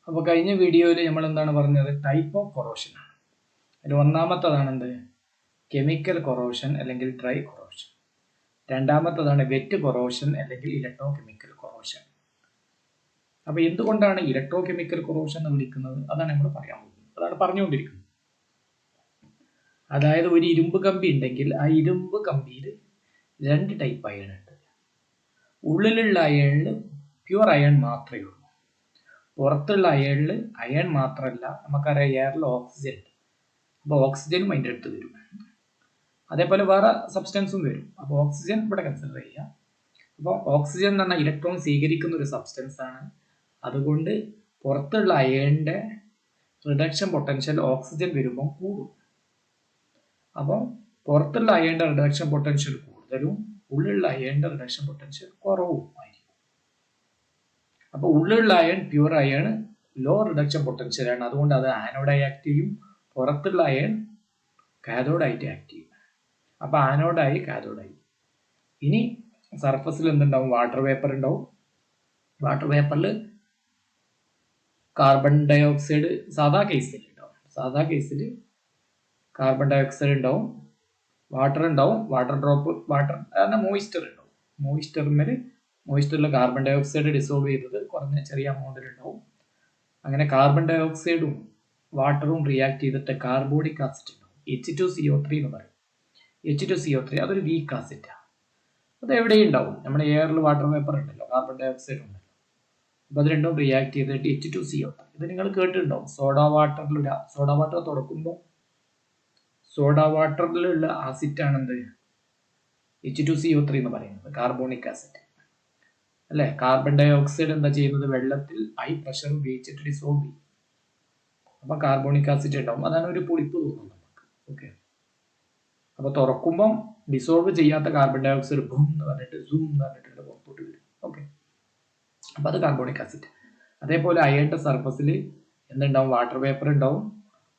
അപ്പോൾ കഴിഞ്ഞ വീഡിയോയിൽ നമ്മൾ എന്താണ് പറഞ്ഞത്? ടൈപ്പ് ഓഫ് കൊറോഷൻ ആണ്. അതിൽ ഒന്നാമത്തതാണ് എന്ത്? കെമിക്കൽ കൊറോഷൻ അല്ലെങ്കിൽ ഡ്രൈ കൊറോഷൻ. രണ്ടാമത്തതാണ് വെറ്റ് കൊറോഷൻ അല്ലെങ്കിൽ ഇലക്ട്രോ കെമിക്കൽ കൊറോഷൻ. അപ്പോൾ എന്തുകൊണ്ടാണ് ഇലക്ട്രോ കെമിക്കൽ കൊറോഷൻ എന്ന് വിളിക്കുന്നത്? അതാണ് നമ്മൾ പറയാൻ പോകുന്നത്. അതാണ് പറഞ്ഞുകൊണ്ടിരിക്കുന്നത്. അതായത് ഒരു ഇരുമ്പ് കമ്പി ഉണ്ടെങ്കിൽ ആ ഇരുമ്പ് കമ്പിയിൽ രണ്ട് ടൈപ്പ് അയൺ ഉണ്ട്. ഉള്ളിലുള്ള അയണിൽ പ്യുവർ അയൺ മാത്രമേ ഉള്ളൂ. പുറത്തുള്ള അയണിൽ അയൺ മാത്രമല്ല, നമുക്കറിയാം എയറിൽ ഓക്സിജൻ ഉണ്ട്. അപ്പോൾ ഓക്സിജനും അതിൻ്റെ അടുത്ത് വരും. അതേപോലെ വേറെ സബ്സ്റ്റൻസും വരും. അപ്പോൾ ഓക്സിജൻ ഇവിടെ കൺസിഡർ ചെയ്യുക. അപ്പോൾ ഓക്സിജൻ എന്ന് പറഞ്ഞാൽ ഇലക്ട്രോൺ സ്വീകരിക്കുന്ന ഒരു സബ്സ്റ്റൻസ് ആണ്. അതുകൊണ്ട് പുറത്തുള്ള അയണിന്റെ റിഡക്ഷൻ പൊട്ടൻഷ്യൽ ഓക്സിജൻ വരുമ്പോൾ കൂടും. അപ്പോൾ പുറത്തുള്ള അയണിന്റെ റിഡക്ഷൻ പൊട്ടൻഷ്യൽ കൂടുതലും ഉള്ളിലുള്ള അയണിന്റെ റിഡക്ഷൻ പൊട്ടൻഷ്യൽ കുറവും ആയിരിക്കും. അപ്പോൾ ഉള്ളിലുള്ള iron pure iron low reduction potential ആണ്. അതുകൊണ്ട് അത് ആനോഡായി ആക്ട് ചെയ്യും. പുറത്തുള്ള അയൺ കാഥോഡായിട്ട് ആക്ട് ചെയ്യും. അപ്പോൾ ആനോഡായി കാഥോഡായി. ഇനി സർഫസിൽ എന്തുണ്ടാവും? വാട്ടർ വേപ്പർ ഉണ്ടാവും. വാട്ടർ വേപ്പറിൽ കാർബൺ ഡൈ ഓക്സൈഡ് സാധാ കേസിൽ ഉണ്ടാവും. സാധാ കേസിൽ കാർബൺ ഡൈ ഓക്സൈഡ് ഉണ്ടാവും, വാട്ടർ ഉണ്ടാവും, വാട്ടർ ഡ്രോപ്പ്, വാട്ടർ മോയിസ്ചർ ഉണ്ടാവും. മോയിസ്ചറിൽ കാർബൺ ഡൈ ഓക്സൈഡ് ഡിസോൾവ് ചെയ്തത് കുറഞ്ഞ ചെറിയ എമൗണ്ടിൽ ഉണ്ടാവും. അങ്ങനെ കാർബൺ ഡൈ ഓക്സൈഡും വാട്ടറും റിയാക്ട് ചെയ്തിട്ട് കാർബോണിക് ആസിഡ് ഉണ്ടാവും. H2CO3 എന്ന് പറയും. H2CO3 അതൊരു വീക്ക് ആസിഡാണ്. അത് എവിടെയും ഉണ്ടാവും. നമ്മുടെ എയറിൽ വാട്ടർ വേപ്പർ ഉണ്ടല്ലോ, കാർബൺ ഡൈ ഓക്സൈഡ് ഉണ്ടല്ലോ. അപ്പോൾ അത് രണ്ടും റിയാക്ട് ചെയ്തിട്ട് H2CO3. ഇത് നിങ്ങൾ കേട്ടിട്ടുണ്ടാവും. സോഡ വാട്ടർ തുറക്കുമ്പോൾ സോഡ വാട്ടറിലുള്ള ആസിഡ് ആണ് എന്ത്? H2CO3 എന്ന് പറയുന്നത്, കാർബോണിക് ആസിഡ് അല്ലെ. കാർബൺ ഡൈ ഓക്സൈഡ് എന്താ ചെയ്യുന്നത്? വെള്ളത്തിൽ ഹൈ പ്രഷർ ഉപയോഗിച്ചിട്ട് ഡിസോൾവ് ചെയ്യും. അപ്പൊ കാർബോണിക് ആസിഡ് ഉണ്ടാവും. അതാണ് ഒരു പുളിപ്പ് തോന്നുന്നത് നമുക്ക്. ഓക്കെ. അപ്പൊ തുറക്കുമ്പം ഡിസോൾവ് ചെയ്യാത്ത കാർബൺ ഡൈ ഓക്സൈഡ് ബും എന്ന് പറഞ്ഞിട്ട് സൂം എന്ന് പറഞ്ഞിട്ട് പുറത്തോട്ട് വരും. ഓക്കെ. അപ്പൊ അത് കാർബോണിക് ആസിഡ്. അതേപോലെ അയണിന്റെ സർഫസിൽ എന്തുണ്ടാവും? വാട്ടർ വേപ്പർ ഉണ്ടാവും.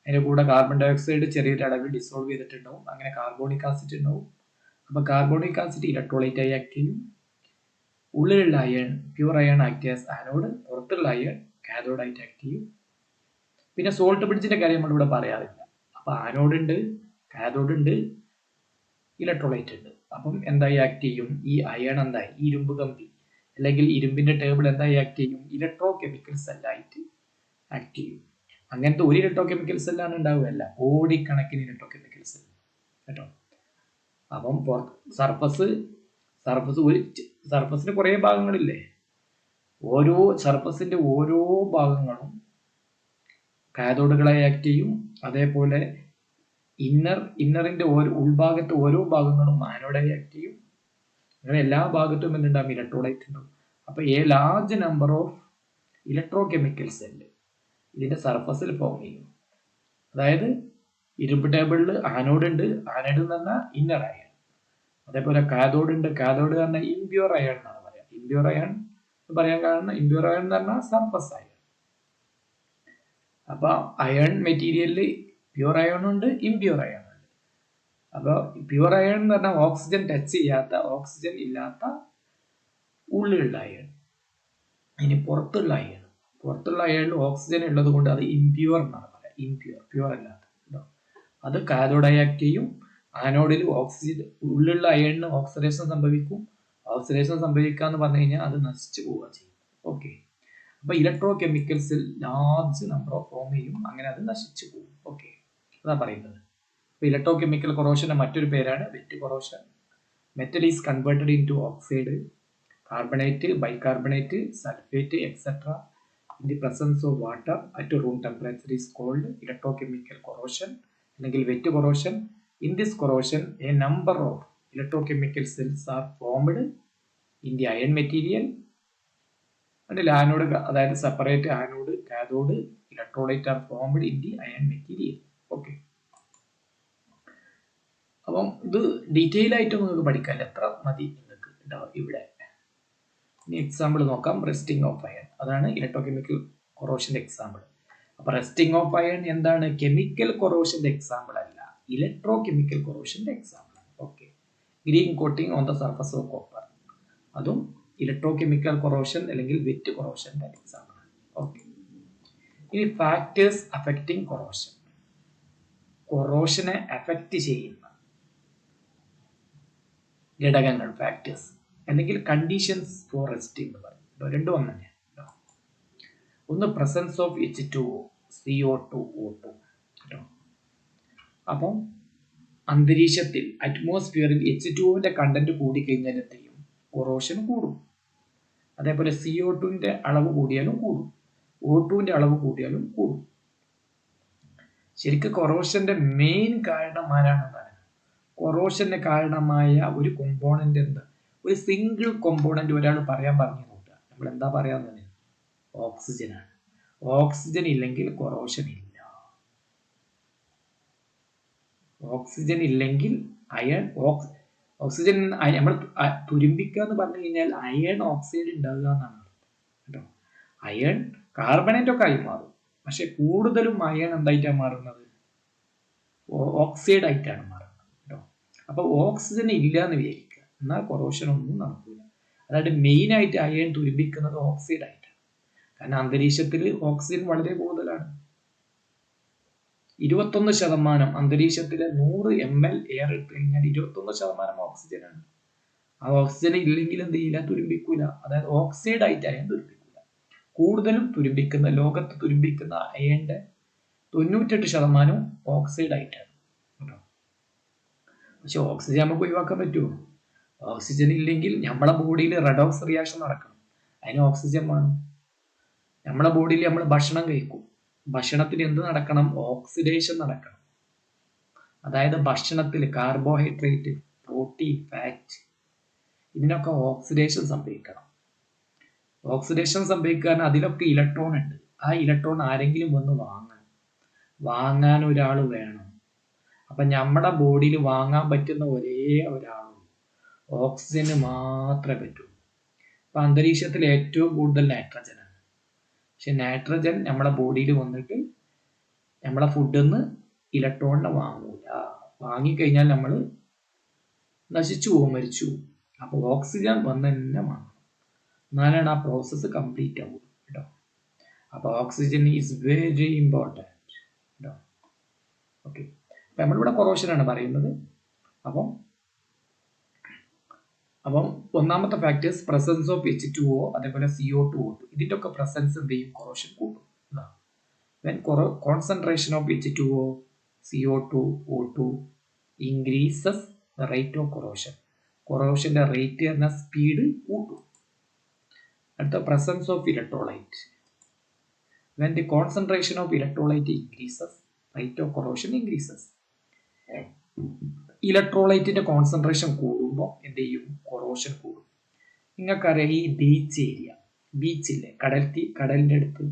അതിന്റെ കൂടെ കാർബൺ ഡൈ ഓക്സൈഡ് ചെറിയൊരു അളവിൽ ഡിസോൾവ് ചെയ്തിട്ടുണ്ടാവും. അങ്ങനെ കാർബോണിക് ആസിഡ് ഉണ്ടാവും. അപ്പൊ കാർബോണിക് ആസിഡ് ഇലക്ട്രോലൈറ്റ് ആയി ആക്ട് ചെയ്യും. ഉള്ളിലുള്ള iron pure iron act as anode, പുറത്തുള്ള അയൺ കാഥോഡ് ആയിട്ട് ആക്ട് ചെയ്യും. പിന്നെ സോൾട്ട് ബ്രിഡ്ജിന്റെ കാര്യം നമ്മളിവിടെ പറയാറില്ല. അപ്പൊ ആനോഡ് ഉണ്ട്, കാഥോഡ് ഉണ്ട്, ഇലക്ട്രോലൈറ്റ് ഉണ്ട്. അപ്പം എന്തായി ആക്ട് ചെയ്യും? ഈ അയൺ എന്തായി? ഈ ഇരുമ്പ് കമ്പി അല്ലെങ്കിൽ ഇരുമ്പിന്റെ ടേബിൾ എന്തായി ആക്ട് ചെയ്യും? ഇലക്ട്രോ കെമിക്കൽ സെല്ലായിട്ട് ആക്ട് ചെയ്യും. അങ്ങനത്തെ ഒരു ഇലക്ട്രോ കെമിക്കൽ സെല്ലാണ് ഉണ്ടാവുകയല്ല, കോടിക്കണക്കിന് ഇലക്ട്രോ കെമിക്കൽ സെൽ കേട്ടോ. അപ്പം സർഫസിന് കുറേ ഭാഗങ്ങളില്ലേ? ഓരോ സർഫസിന്റെ ഓരോ ഭാഗങ്ങളും കാഥോഡുകളായി ആക്ട് ചെയ്യും. അതേപോലെ ഇന്നറിന്റെ ഉൾഭാഗത്തെ ഓരോ ഭാഗങ്ങളും ആനോഡായി ആക്ട് ചെയ്യും. അങ്ങനെ എല്ലാ ഭാഗത്തും എന്തുണ്ടാവും? ഇലക്ട്രോലൈറ്റ് ഉണ്ടാവും. അപ്പൊ a large number of electrochemical cell ഇതിന്റെ സർഫസിൽ ഫോം ചെയ്യും. അതായത് ഇരുമ്പ് ടേബിളിൽ ആനോഡ് ഉണ്ട്. ആനോഡ് എന്ന് പറഞ്ഞാൽ ഇന്നർ അയൺ. അതേപോലെ കാഥോഡ് ഉണ്ട്. കാഥോഡ് പറഞ്ഞാൽ ഇംപ്യൂർ അയൺ എന്നാണ് പറയാം. ഇംപ്യൂർ അയൺ പറയാൻ കാരണം ഇംപ്യൂർ അയൺ എന്ന് പറഞ്ഞാൽ സർഫസ് അയൺ. അപ്പൊ അയൺ മെറ്റീരിയലിൽ പ്യൂർ അയൺ ഉണ്ട്, ഇംപ്യൂർ അയൺ ഉണ്ട്. അപ്പൊ പ്യൂർ അയൺ എന്ന് പറഞ്ഞാൽ ഓക്സിജൻ ടച്ച് ചെയ്യാത്ത, ഓക്സിജൻ ഇല്ലാത്ത ഉള്ളിലുള്ള അയൺ. ഇനി പുറത്തുള്ള അയണിൽ ഓക്സിജൻ ഉള്ളത് കൊണ്ട് അത് ഇംപ്യൂർ എന്നാണ് പറയാം. പ്യൂർ അല്ലാത്ത അത് കാഥോഡായി ആക്ട് ചെയ്യും. ആനോഡിൽ ഓക്സിജൻ ഉള്ളിലുള്ള അയണിന് ഓക്സിഡേഷൻ സംഭവിക്കും. ഓക്സിഡേഷൻ സംഭവിക്കുക എന്ന് പറഞ്ഞു കഴിഞ്ഞാൽ അത് നശിച്ചു പോവുക ചെയ്യും. ഓക്കെ. അപ്പൊ ഇലക്ട്രോ കെമിക്കൽസിൽ ലാർജ് നമ്പർ ഓഫ് ഫോം ചെയ്യും. അങ്ങനെ അത് നശിച്ചു പോകും. ഓക്കെ, അതാ പറയുന്നത്. അപ്പൊ ഇലക്ട്രോ കെമിക്കൽ കൊറോഷന്റെ മറ്റൊരു പേരാണ് wet corrosion. Metal is converted into oxide, carbonate, bicarbonate, sulphate etcetera in the presence of water at room temperature is called electrochemical corrosion അല്ലെങ്കിൽ wet corrosion. In this corrosion a number of electrochemical cells are formed in the iron material. Anode, അതായത് separate anode, cathode, electrolyte are formed in the iron material. Okay. അപ്പം ഇത് detail ആയിട്ട് നിങ്ങൾക്ക് പഠിക്കാൻ എത്ര മതി നിങ്ങൾക്ക് ഉണ്ടാവും ഇവിടെ. ഇനി എക്സാമ്പിൾ നോക്കാം. റെസ്റ്റിംഗ് ഓഫ് അയൺ, അതാണ് ഇലക്ട്രോകെമിക്കൽ കൊറോഷന്റെ എക്സാമ്പിൾ. അപ്പൊ റെസ്റ്റിംഗ് ഓഫ് അയൺ എന്താണ്? കെമിക്കൽ കൊറോഷന്റെ എക്സാമ്പിൾ അല്ല, ഇലക്ട്രോ കെമിക്കൽ കൊറോഷന്റെ എക്സാമ്പിൾ ആണ്. Okay. Green coating on the surface of copper, അതും ഇലക്ട്രോ കെമിക്കൽ കൊറോഷൻ അല്ലെങ്കിൽ വെറ്റ് കൊറോഷന്റെ എക്സാമ്പിൾ ആണ്. ഓക്കെ. ഇനി ഫാക്ടേഴ്സ് അഫക്റ്റിംഗ് കൊറോഷൻ, കൊറോഷനെ അഫക്റ്റ് ചെയ്യുന്ന ഘടകങ്ങൾ ഫാക്ടേഴ്സ്, അല്ലെങ്കിൽ കണ്ടീഷൻസ് ഫോർ റെസിസ്റ്റിംഗ് എന്ന് പറയും. രണ്ടും ഒന്ന് തന്നെയാണ്. ഒന്ന് presence of H2O, CO2, O2 കേട്ടോ. അപ്പം അന്തരീക്ഷത്തിൽ അറ്റ്മോസ്ഫിയറിൽ H2Oന്റെ കണ്ടന്റ് കൂടിക്കഴിഞ്ഞാൽ എന്ത് ചെയ്യും? കൊറോഷൻ കൂടും. അതേപോലെ CO2ന്റെ അളവ് കൂടിയാലും കൂടും, O2ന്റെ അളവ് കൂടിയാലും കൂടും. ശരിക്കും കൊറോഷന്റെ മെയിൻ കാരണം ആരാണെന്നാണ്? കൊറോഷന് കാരണമായ ഒരു കോമ്പോണന്റ് എന്താ? ഒരു സിംഗിൾ കോമ്പോണന്റ് ഒരാൾ പറയാൻ പറഞ്ഞു നോക്കുക, നമ്മൾ എന്താ പറയാന്ന്? ഓക്സിജൻ ആണ്. ഓക്സിജൻ ഇല്ലെങ്കിൽ കൊറോഷൻ ഇല്ല. ഓക്സിജൻ ഇല്ലെങ്കിൽ അയൺ ഓക്സിജൻ നമ്മൾ തുരുമ്പിക്കുക എന്ന് പറഞ്ഞു കഴിഞ്ഞാൽ അയൺ ഓക്സൈഡ് ഉണ്ടാവുക എന്നാണ് കേട്ടോ. അയൺ കാർബണേറ്റ് ഒക്കെ ആയി മാറും, പക്ഷെ കൂടുതലും അയൺ എന്തായിട്ടാണ് മാറുന്നത്? ഓക്സൈഡ് ആയിട്ടാണ് മാറുന്നത് കേട്ടോ. അപ്പൊ ഓക്സിജൻ ഇല്ല എന്ന് വിചാരിക്കുക, എന്നാൽ കൊറോഷൻ ഒന്നും നടക്കില്ല. അതായത് മെയിൻ ആയിട്ട് അയൺ തുരുമ്പിക്കുന്നത് ഓക്സൈഡ് ആയിട്ടാണ്. കാരണം അന്തരീക്ഷത്തിൽ ഓക്സിജൻ വളരെ കൂടുതലാണ്. 21% അന്തരീക്ഷത്തിലെ 100 ml എയർ എടുത്തു കഴിഞ്ഞാൽ 21% ഓക്സിജനാണ്. ആ ഓക്സിജൻ ഇല്ലെങ്കിൽ എന്ത് ചെയ്യില്ല? തുരുമ്പിക്കൂല. അതായത് ഓക്സൈഡ് ആയിട്ട് അയൺ തുരുമ്പിക്കൂല. കൂടുതലും തുരുമ്പിക്കുന്ന, ലോകത്ത് തുരുമ്പിക്കുന്ന അയണിന്റെ 98% ഓക്സൈഡ് ആയിട്ടാണ് കേട്ടോ. പക്ഷെ ഓക്സിജൻ നമുക്ക് ഒഴിവാക്കാൻ പറ്റുമോ? ഓക്സിജൻ ഇല്ലെങ്കിൽ നമ്മളെ ബോഡിയിൽ റെഡോക്സ് റിയാക്ഷൻ നടക്കണം, അതിന് ഓക്സിജൻ വേണം. നമ്മളെ ബോഡിയിൽ നമ്മൾ ഭക്ഷണം കഴിക്കും, ഭക്ഷണത്തിന് എന്ത് നടക്കണം? ഓക്സിഡേഷൻ നടക്കണം. അതായത് ഭക്ഷണത്തിൽ കാർബോഹൈഡ്രേറ്റ്, പ്രോട്ടീൻ, ഫാറ്റ്, ഇതിനൊക്കെ ഓക്സിഡേഷൻ സംഭവിക്കണം. ഓക്സിഡേഷൻ സംഭവിക്കാൻ അതിലൊക്കെ ഇലക്ട്രോൺ ഉണ്ട്. ആ ഇലക്ട്രോൺ ആരെങ്കിലും വന്ന് വാങ്ങാൻ ഒരാൾ വേണം. അപ്പൊ നമ്മുടെ ബോഡിയിൽ വാങ്ങാൻ പറ്റുന്ന ഒരേ ഒരാളും ഓക്സിജന് മാത്രമേ പറ്റൂ. അപ്പൊ അന്തരീക്ഷത്തിൽ ഏറ്റവും കൂടുതൽ നൈട്രജൻ. പക്ഷെ നൈട്രജൻ നമ്മളെ ബോഡിയിൽ വന്നിട്ട് നമ്മളെ ഫുഡിൽ നിന്ന് ഇലക്ട്രോണിനെ വാങ്ങൂല. വാങ്ങിക്കഴിഞ്ഞാൽ നമ്മൾ നശിച്ചു പോകും, മരിച്ചു പോകും. അപ്പൊ ഓക്സിജൻ വന്ന് തന്നെ വാങ്ങണം, എന്നാലാണ് ആ പ്രോസസ്സ് കംപ്ലീറ്റ് ആവുക കേട്ടോ. അപ്പൊ ഓക്സിജൻ ഈസ് വെരി ഇമ്പോർട്ടൻറ്റ് കേട്ടോ. ഓക്കെ, അപ്പൊ നമ്മളിവിടെ കൊറോഷനാണ് പറയുന്നത്. അപ്പം ഒന്നാമത്തെ ഫാക്ടേഴ്സ് പ്രസൻസ് ഓഫ് H2O, അതേപോലെ CO2, O2. ഇതിന്റെ ഒക്കെ പ്രസൻസ് എന്ത് ചെയ്യും? കൊറോഷൻ കൂടും. When concentration of H2O, CO2, O2 increases the rate of corrosion. കൊറോഷന്റെ റേറ്റ് എന്ന സ്പീഡ് കൂട്ടും. അടുത്ത presence of electrolyte. When the concentration of electrolyte increases, rate of corrosion increases. ഇലക്ട്രോലൈറ്റിന്റെ കോൺസെൻട്രേഷൻ കൂടുമ്പോൾ എന്ത് ചെയ്യും? കൊറോഷൻ കൂടും. നിങ്ങൾക്കറിയാം, ഈ ബീച്ചില്ലേ, കടലിന്റെ അടുത്ത്,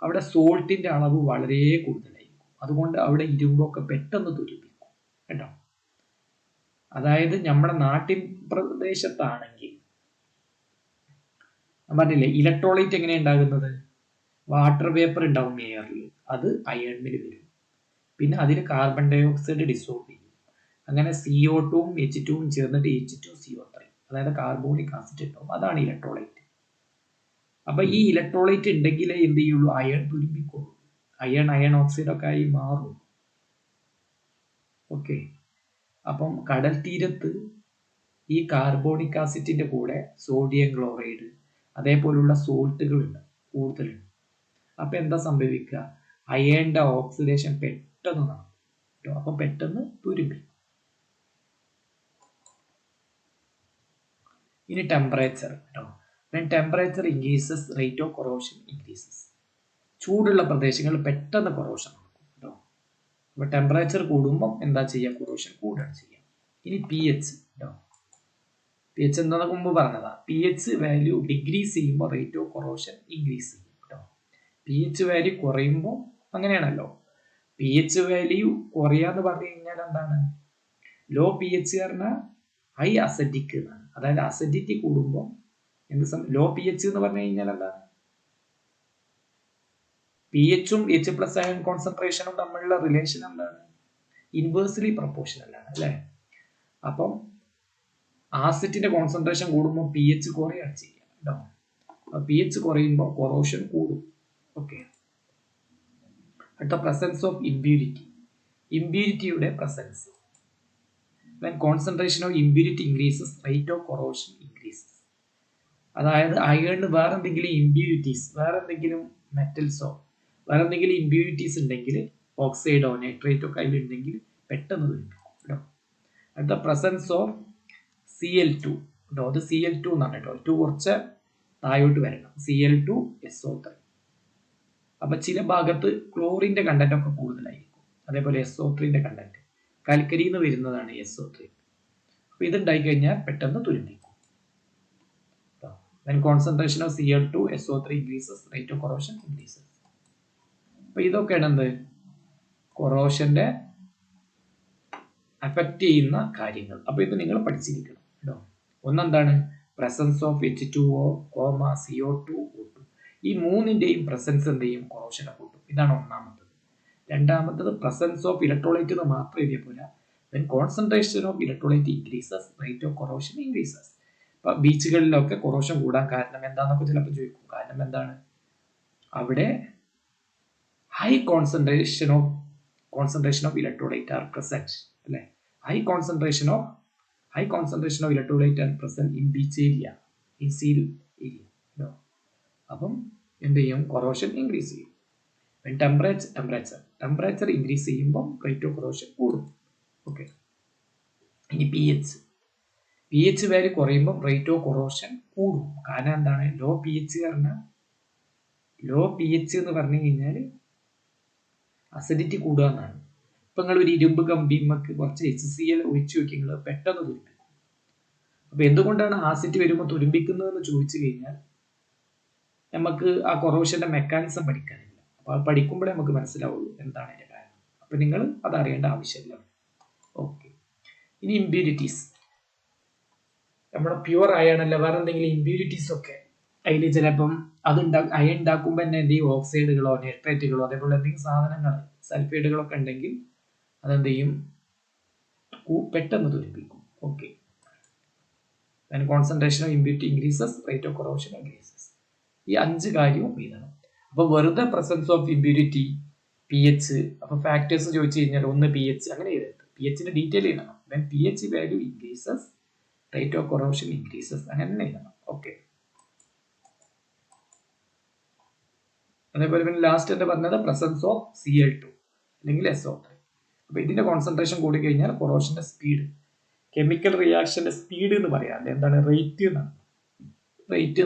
അവിടെ സോൾട്ടിന്റെ അളവ് വളരെ കൂടുതലായിരിക്കും. അതുകൊണ്ട് അവിടെ ഇരുമ്പൊക്കെ പെട്ടെന്ന് തുരുമ്പിക്കും കേട്ടോ. അതായത് നമ്മുടെ നാട്ടിൻ പ്രദേശത്താണെങ്കിൽ ഞാൻ പറഞ്ഞില്ലേ, ഇലക്ട്രോലൈറ്റ് എങ്ങനെ ഉണ്ടാകുന്നത്? വാട്ടർ വേപ്പർ ഉണ്ടാവും എയറിൽ, അത് അയണിൽ വരും, പിന്നെ അതിൽ കാർബൺ ഡൈ ഓക്സൈഡ് ഡിസോൾവ് ചെയ്യും. അങ്ങനെ CO2ഉം H2ഉം ചേർന്നിട്ട് H2CO3, അതായത് കാർബോണിക് ആസിഡ് ഉണ്ടാവും. അതാണ് ഇലക്ട്രോലൈറ്റ്. അപ്പൊ ഈ ഇലക്ട്രോലൈറ്റ് ഉണ്ടെങ്കിലേ എന്ത് ചെയ്യുള്ളൂ? അയൺ തുരുമ്പിക്കുള്ളൂ. അയൺ ഓക്സൈഡ് ഒക്കെ ആയി മാറും. ഓക്കെ, അപ്പം കടൽ തീരത്ത് ഈ കാർബോണിക് ആസിഡിന്റെ കൂടെ സോഡിയം ക്ലോറൈഡ്, അതേപോലുള്ള സോൾട്ടുകൾ ഉണ്ട്, കൂടുതലുണ്ട്. അപ്പൊ എന്താ സംഭവിക്കുക? അയണിന്റെ ഓക്സിഡേഷൻ പെട്ടെന്ന് നടക്കും. അപ്പൊ പെട്ടെന്ന് തുരുമ്പി. ഇനി ടെമ്പറേച്ചർ കേട്ടോ. When temperature increases, rate of corrosion increases. ചൂടുള്ള പ്രദേശങ്ങളിൽ പെട്ടെന്ന് കൊറോഷൻ നടക്കും കേട്ടോ. അപ്പൊ ടെമ്പറേച്ചർ കൂടുമ്പോൾ എന്താ ചെയ്യുക? കൊറോഷൻ കൂടുകയാണ് ചെയ്യുക. ഇനി pH കേട്ടോ. pH എന്താണെന്ന് മുമ്പ് പറഞ്ഞതാ. pH വാല്യൂ ഡിഗ്രീസ് ചെയ്യുമ്പോൾ റേറ്റ് ഓഫ് കൊറോഷൻ ഇൻക്രീസ് ചെയ്യും കേട്ടോ. pH വാല്യൂ കുറയുമ്പോൾ അങ്ങനെയാണല്ലോ. pH വാല്യൂ കുറയാന്ന് പറഞ്ഞു കഴിഞ്ഞാൽ എന്താണ്? ലോ pH പറഞ്ഞാൽ ഹൈ അസിഡിക് എന്നാണ്. അതായത് അസിഡിറ്റി കൂടുമ്പോൾ ലോ pH എന്ന് പറഞ്ഞു കഴിഞ്ഞാൽ എന്താണ്? pHഉം H+ അയൺ കോൺസെൻട്രേഷനും തമ്മിലുള്ള റിലേഷൻ എന്താണ്? ഇൻവേഴ്സ്ലി പ്രൊപ്പോർഷണൽ ആണ് അല്ലേ? അപ്പം ആസിഡിന്റെ കോൺസെൻട്രേഷൻ കൂടുമ്പോൾ pH കുറയാണ് ചെയ്യുക കേട്ടോ. pH കുറയുമ്പോൾ കൊറോഷൻ കൂടും. ഓക്കെ, അടുത്ത പ്രസൻസ് ഓഫ് ഇമ്പ്യൂരിറ്റി. ഇമ്പ്യൂരിറ്റിയുടെ presence. When concentration of impurity increases rate of corrosion increases. അതായത് അയണിന് വേറെ എന്തെങ്കിലും ഇമ്പ്യൂരിറ്റീസ്, വേറെ എന്തെങ്കിലും മെറ്റൽസോ വേറെ എന്തെങ്കിലും ഇമ്പ്യൂരിറ്റീസ് ഉണ്ടെങ്കിൽ, ഓക്സൈഡോ നൈട്രേറ്റോ ഒക്കെ അതിലുണ്ടെങ്കിൽ പെട്ടെന്ന് തുരുമ്പിക്കും കേട്ടോ. അടുത്ത പ്രസൻസ് ഓഫ് Cl2 കേട്ടോ. അത് Cl2 എന്നാണ് കേട്ടോ. 2 കുറച്ച് താഴോട്ട് വരണം. Cl2SO3. അപ്പൊ ചില ഭാഗത്ത് ക്ലോറിന്റെ കണ്ടന്റ് ഒക്കെ കൂടുതലായിരിക്കും. അതേപോലെ SO3ന്റെ കണ്ടന്റ് കൽക്കരിയിൽ നിന്ന് വരുന്നതാണ് SO3. അപ്പൊ ഇത് ഉണ്ടായി കഴിഞ്ഞാൽ പെട്ടെന്ന് തുരുമ്പിക്കും. When concentration of Cl2SO3 increases, rate of corrosion increases. അപ്പൊ ഇതൊക്കെയാണ് എന്ത്, കൊറോഷന്റെ അഫക്റ്റ് ചെയ്യുന്ന കാര്യങ്ങൾ. അപ്പൊ ഇത് നിങ്ങൾ പഠിച്ചിരിക്കണം കേട്ടോ. ഒന്നെന്താണ്, presence of H2O, CO2, O2. ഈ മൂന്നിന്റെയും പ്രസൻസ് എന്ത് ചെയ്യും, കൊറോഷനെ കൂട്ടും. ഇതാണ് ഒന്നാമത്തത്. രണ്ടാമത്തത് പ്രസൻസ് ഓഫ് ഇലക്ട്രോലൈറ്റ് എന്ന് മാത്രം എഴുതിയ പോലെ, when concentration of electrolyte increases, rate of corrosion increases. ഇപ്പൊ ബീച്ചുകളിലൊക്കെ കൊറോഷൻ കൂടാൻ കാരണം എന്താണെന്നൊക്കെ ചിലപ്പോൾ ചോദിക്കും. കാരണം എന്താണ്, അവിടെ high concentration of electrolyte are present അല്ലെ. High concentration of electrolyte are present in beach area, in seal area. അപ്പം എന്ത് ചെയ്യും, കൊറോഷൻ ഇൻക്രീസ് ചെയ്യും. ടെമ്പറേച്ചർ ഇൻക്രീസ് ചെയ്യുമ്പോൾ റേറ്റ് ഓഫ് കൊറോഷൻ കൂടും. ഓക്കെ. ഇനി പി എച്ച് വാല്യൂ കുറയുമ്പോൾ റേറ്റ് ഓഫ് കൊറോഷൻ കൂടും. കാരണം എന്താണ്, ലോ പി എച്ച് എന്ന് പറഞ്ഞു കഴിഞ്ഞാൽ അസിഡിറ്റി കൂടുക എന്നാണ്. ഇപ്പൊ നിങ്ങൾ ഒരു ഇരുമ്പ് കമ്പിമക്ക് കുറച്ച് HCl ഒഴിച്ചു വെക്കുന്നത് പെട്ടെന്ന് തുരുമ്പിക്കും. അപ്പൊ എന്തുകൊണ്ടാണ് ആസിഡ് വരുമ്പോൾ തുരുമ്പിക്കുന്നതെന്ന് ചോദിച്ചു കഴിഞ്ഞാൽ നമുക്ക് ആ കൊറോഷന്റെ മെക്കാനിസം പഠിക്കാനില്ല. അപ്പൊ അത് പഠിക്കുമ്പോഴേ നമുക്ക് മനസ്സിലാവുള്ളൂ എന്താണ് അതിന്റെ കാരണം. അപ്പൊ നിങ്ങൾ അത് അറിയേണ്ട ആവശ്യമില്ല. ഓക്കെ. ഇനി ഇമ്പ്യൂരിറ്റീസ്. നമ്മുടെ പ്യുവർ അയൺ അല്ല, വേറെ എന്തെങ്കിലും ഇമ്പ്യൂരിറ്റീസ് ഒക്കെ അതിൽ ചിലപ്പം അത് അയൺ ഉണ്ടാക്കുമ്പോൾ തന്നെ എന്തെങ്കിലും ഓക്സൈഡുകളോ നൈട്രേറ്റുകളോ അതേപോലെ എന്തെങ്കിലും സാധനങ്ങൾ സൾഫൈഡുകളൊക്കെ ഉണ്ടെങ്കിൽ അതെന്ത് ചെയ്യും, പെട്ടെന്ന് തുരുമ്പിക്കും. Okay. Concentration of impurity increases, rate of corrosion increases. ഈ 5 കാര്യവും എഴുതണം. അപ്പൊ വെറുതെ പ്രസൻസ് ഓഫ് ഇമ്പ്യൂരിറ്റി, pH, അപ്പൊ ഫാക്ടേഴ്സ് ചോദിച്ചു കഴിഞ്ഞാൽ ഒന്ന് pH അങ്ങനെ എഴുതരുത്. pHന്റെ ഡീറ്റെയിൽ എഴുതണം. When pH value increases, rate of corrosion increases അങ്ങനെ എഴുതണം. ഓക്കെ. അതേപോലെ പിന്നെ ലാസ്റ്റ് എന്താ പറഞ്ഞത്, പ്രസൻസ് ഓഫ് Cl2 അല്ലെങ്കിൽ SO3. അപ്പൊ ഇതിന്റെ കോൺസെൻട്രേഷൻ കൂടി കഴിഞ്ഞാൽ കൊറോഷന്റെ സ്പീഡ്, കെമിക്കൽ റിയാക്ഷന്റെ സ്പീഡ് എന്ന് പറയാം. എന്താണ്, റേറ്റ്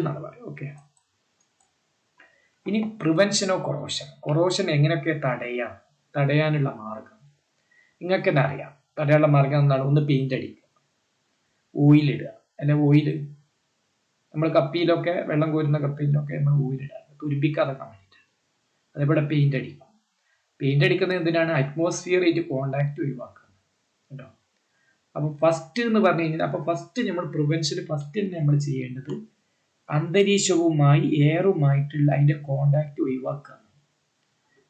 എന്നാണ് പറയുക. ഓക്കെ. ഇനി പ്രിവെൻഷൻ ഓഫ് കൊറോഷൻ എങ്ങനെയൊക്കെ തടയാനുള്ള മാർഗം നിങ്ങൾക്ക് തന്നെ അറിയാം. തടയാനുള്ള മാർഗം എന്താണ്, ഒന്ന് പെയിന്റ് അടിക്കുക, ഓയിലിടുക. അല്ലെ ഓയിൽ നമ്മൾ കപ്പിയിലൊക്കെ, വെള്ളം കോരുന്ന കപ്പിയിലൊക്കെ നമ്മൾ ഓയിലിടുക, തുരുമ്പിക്കാതൊക്കെ വേണ്ടിയിട്ട്. അതേപോലെ പെയിന്റ് അടിക്കും. പെയിന്റ് അടിക്കുന്നത് എന്തിനാണ്, അറ്റ്മോസ്ഫിയറായിട്ട് കോണ്ടാക്ട് ഒഴിവാക്കുക കേട്ടോ. അപ്പൊ ഫസ്റ്റ് എന്ന് പറഞ്ഞു കഴിഞ്ഞാൽ, അപ്പൊ ഫസ്റ്റ് നമ്മൾ പ്രിവെൻഷൻ ഫസ്റ്റ് തന്നെ നമ്മൾ ചെയ്യേണ്ടത് അന്തരീക്ഷവുമായി എയറുമായിട്ടുള്ള അതിന്റെ കോണ്ടാക്ട് ഒഴിവാക്കുക.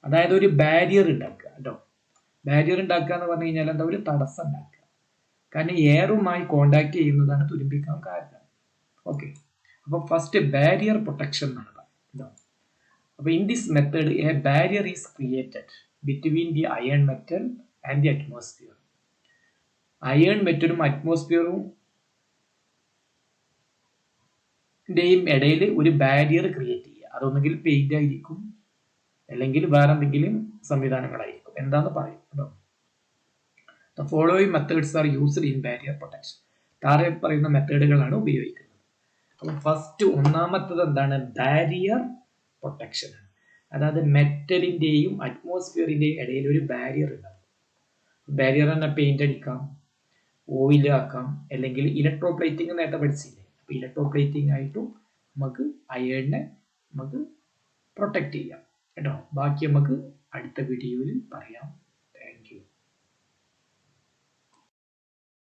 അതായത് ഒരു ബാരിയർ ഉണ്ടാക്കുക കേട്ടോ. ബാരിയർ ഉണ്ടാക്കുക എന്ന് പറഞ്ഞു കഴിഞ്ഞാൽ എന്താ, ഒരു തടസ്സം ഉണ്ടാക്കുക. കാരണം എയറുമായി കോണ്ടാക്ട് ചെയ്യുന്നതാണ് തുരുമ്പിക്കാൻ കാരണം. ഓക്കെ. അപ്പൊ ഫസ്റ്റ് ബാരിയർ പ്രൊട്ടക്ഷൻ എന്നാണ് പറയുന്നത്. അപ്പൊ in this method a barrier is created between the iron metal and the atmosphere. Iron മെറ്റലും അറ്റ്മോസ്ഫിയറും ഇടയിൽ ഒരു ബാരിയർ ക്രിയേറ്റ് ചെയ്യുക. അതൊന്നെങ്കിൽ പെയിന്റ് ആയിരിക്കും, അല്ലെങ്കിൽ വേറെ എന്തെങ്കിലും സംവിധാനങ്ങളായിരിക്കും. എന്താന്ന് പറയും കേട്ടോ. The following methods are used in barrier protection. താഴെ പറയുന്ന മെത്തേഡുകളാണ് ഉപയോഗിക്കുന്നത്. അപ്പൊ ഫസ്റ്റ് ഒന്നാമത്തത് എന്താണ്, ബാരിയർ പ്രൊട്ടക്ഷൻ. അതായത് മെറ്റലിന്റെയും അറ്റ്മോസ്ഫിയറിന്റെയും ഇടയിൽ ഒരു ബാരിയർ ഉണ്ടാവും. ബാരിയർ തന്നെ പെയിന്റ് അടിക്കാം, ഓയിൽ ആക്കാം, അല്ലെങ്കിൽ ഇലക്ട്രോപ്ലേറ്റിംഗ് നേരത്തെ പഠിച്ചില്ലേ. അപ്പൊ ഇലക്ട്രോപ്ലേറ്റിംഗ് ആയിട്ടും നമുക്ക് അയണിനെ നമുക്ക് പ്രൊട്ടക്ട് ചെയ്യാം കേട്ടോ. ബാക്കി നമുക്ക് അടുത്ത വീഡിയോയിൽ പറയാം.